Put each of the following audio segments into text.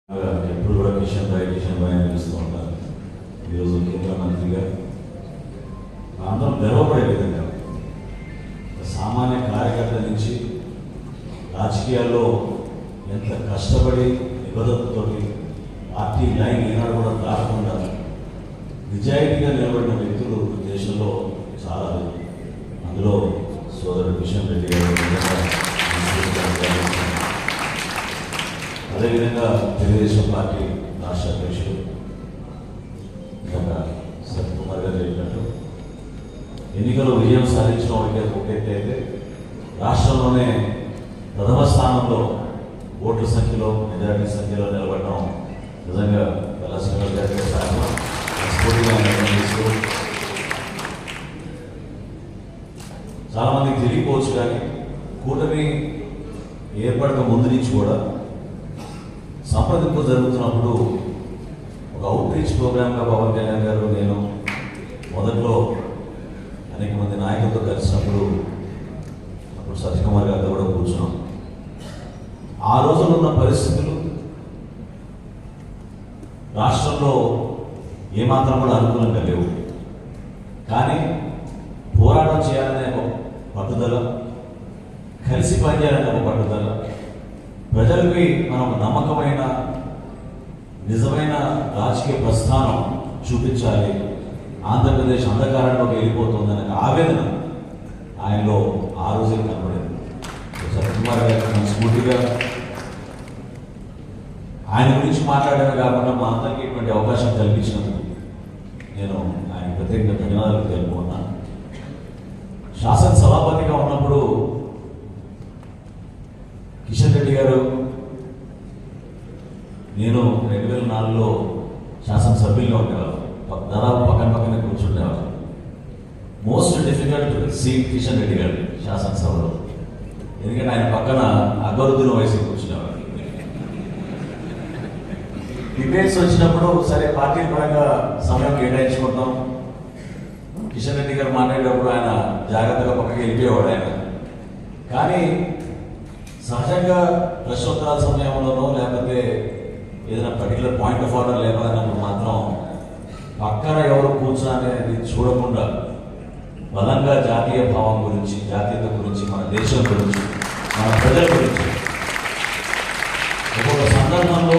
ఎప్పుడు కూడా కిషన్ భాయ్ అని పిలుస్తూ ఉంటారు. ఈరోజు కేంద్ర మంత్రిగా అందరం గర్వపడే విధంగా సామాన్య కార్యకర్త నుంచి రాజకీయాల్లో ఎంత కష్టపడి నిబద్ధతతో పార్టీ లైన్ ఈనాడు కూడా దాటకుండా నిజాయితీగా నిలబడిన వ్యక్తులు దేశంలో చాలా అందులో సోదరుడు కిషన్ రెడ్డి గారు, అదేవిధంగా తెలుగుదేశం పార్టీ రాష్ట్ర అధ్యక్షుడు సత్యకుమార్ గారు చెప్పినట్టు ఎన్నికల్లో విజయం సాధించడం ఒకటైతే రాష్ట్రంలోనే ప్రథమ స్థానంలో ఓట్ల సంఖ్యలో మెజారిటీ సంఖ్యలో నిలబడడం నిజంగా చాలా మందికి తెలియకపోవచ్చు. కానీ కూటమి ఏర్పడక ముందు నుంచి కూడా సంప్రదింపు జరుగుతున్నప్పుడు ఒక అవుట్ రీచ్ ప్రోగ్రామ్గా పవన్ కళ్యాణ్ గారు నేను మొదట్లో అనేక మంది నాయకులతో కలిసినప్పుడు అప్పుడు సత్యకుమార్ గారితో కూడా కూర్చున్నాం. ఆ రోజుల్లో ఉన్న పరిస్థితులు రాష్ట్రంలో ఏమాత్రం కూడా అనుకూలంగా లేవు. కానీ పోరాటం చేయాలనే ఒక పట్టుదల, కలిసి పనిచేయాలనే ఒక పట్టుదల, ప్రజలకి మనం నమ్మకమైన నిజమైన రాజకీయ ప్రస్థానం చూపించాలి, ఆంధ్రప్రదేశ్ అంధకారంలోకి వెళ్ళిపోతుందనే ఆవేదన ఆయనలో ఆ రోజే కనబడింది. సత్యకుమార్ గారు స్ఫూర్తిగా ఆయన గురించి మాట్లాడమే కాకుండా మా అందరికీ ఇటువంటి అవకాశం కల్పించినందుకు నేను ఆయన ప్రత్యేకంగా ధన్యవాదాలు తెలుపుకున్నాను. శాసనసభాపతిగా ఉన్నప్పుడు కిషన్ రెడ్డి గారు నేను 2004లో శాసనసభ్యులుగా ఉండేవాళ్ళు, దాదాపు పక్కనే కూర్చుండేవాళ్ళు. Most difficult seat Kishan Reddy garu శాసనసభలో, ఎందుకంటే ఆయన పక్కన అక్బరుద్దీన్ వయసు కూర్చునేవాళ్ళు. డిబేట్స్ వచ్చినప్పుడు సరే పార్టీ పరంగా సమయం కేటాయించుకుంటాం. కిషన్ రెడ్డి గారు మాట్లాడేటప్పుడు ఆయన జాగ్రత్తగా పక్కకి వెళ్ళిపోయేవాడు ఆయన. కానీ సహజంగా ప్రశ్నోత్తరాల సమయంలోనో లేకపోతే ఏదైనా పర్టికులర్ పాయింట్ ఆఫ్ ఆర్డర్ లేకపోయినప్పుడు మాత్రం పక్కన ఎవరు కూర్చోనేది చూడకుండా బలంగా జాతీయ భావం గురించి, జాతీయత గురించి, మన దేశం గురించి, మన ప్రజల గురించి ఒక్కొక్క సందర్భంలో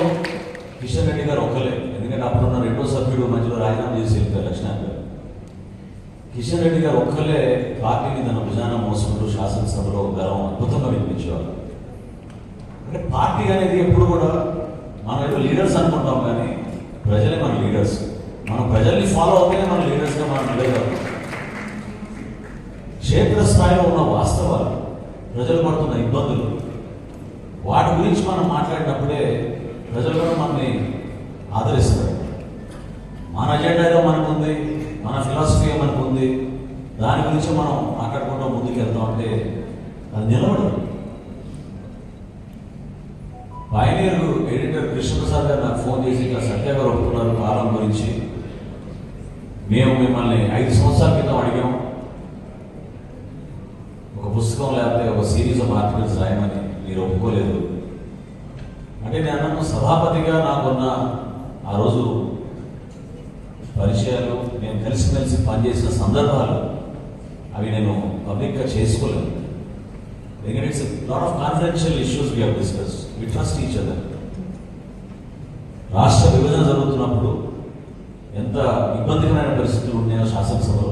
కిషన్ రెడ్డి గారు ఒక్కలే, ఎందుకంటే అప్పుడున్న రెండో సభ్యుడు మధ్యలో రాజీనామా చేసి వెళ్ళిపోయారు లక్ష్మణ్ గారు. కిషన్ రెడ్డి గారు ఒక్కలే పార్టీని తన భుజాన మోసుకుంటూ శాసనసభలో గర్వం అద్భుతంగా వినిపించేవారు. అంటే పార్టీ అనేది ఎప్పుడు కూడా మనం ఏదో లీడర్స్ అనుకుంటాం, కానీ ప్రజలే మన లీడర్స్. మనం ప్రజల్ని ఫాలో అవుతేనే మన లీడర్స్గా మనం నిలబడతాం. క్షేత్రస్థాయిలో ఉన్న వాస్తవాలు, ప్రజలు పడుతున్న ఇబ్బందులు, వాటి గురించి మనం మాట్లాడినప్పుడే ప్రజలు కూడా మనల్ని ఆదరిస్తారు. మన అజెండాగా మనకు ఉంది, మన ఫిలాసఫీ మనకు ఉంది, దాని గురించి మనం మాట్లాడుకుంటూ ముందుకు వెళ్తాం అంటే అది నిలబడదు. పైనీర్ ఎడిటర్ కృష్ణప్రసాద్ గారు నాకు ఫోన్ చేసి ఇట్లా సత్య గారు ఒప్పుకున్నారు కాలం గురించి, మేము మిమ్మల్ని 5 సంవత్సరాల క్రితం అడిగాం ఒక పుస్తకం లేకపోతే ఒక సిరీస్ ఆఫ్ ఆర్టికల్స్ రాయమని, మీరు ఒప్పుకోలేదు అంటే నేను అన్నాను సభాపతిగా నాకున్న ఆ రోజు పరిచయాలు, నేను కలిసి పనిచేసిన సందర్భాలు అవి నేను పబ్లిక్గా చేసుకోలేదు. ఎందుకంటే it's lot of confidential issues we have discuss, we trust each other. రాష్ట్ర విభజన జరుగుతున్నప్పుడు ఎంత ఇబ్బందికరమైన పరిస్థితులు ఉన్నాయో శాసనసభలో,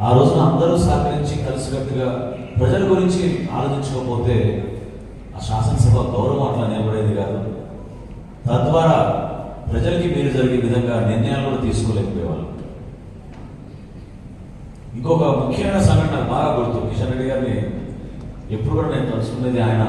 ఆ రోజున అందరూ సహకరించి కలిసికట్టుగా ప్రజల గురించి ఆలోచించకపోతే ఆ శాసనసభ గౌరవం అట్లా నిలబడేది కాదు. తద్వారా ప్రజలకి మీరు జరిగే విధంగా నిర్ణయాలు కూడా తీసుకోలేకపోయేవాళ్ళు. ఇంకొక ముఖ్యమైన సంఘటన బాగా గుర్తు, కిషన్ రెడ్డి గారిని ఎప్పుడు కూడా నేను తలుచుకునేది, ఆయన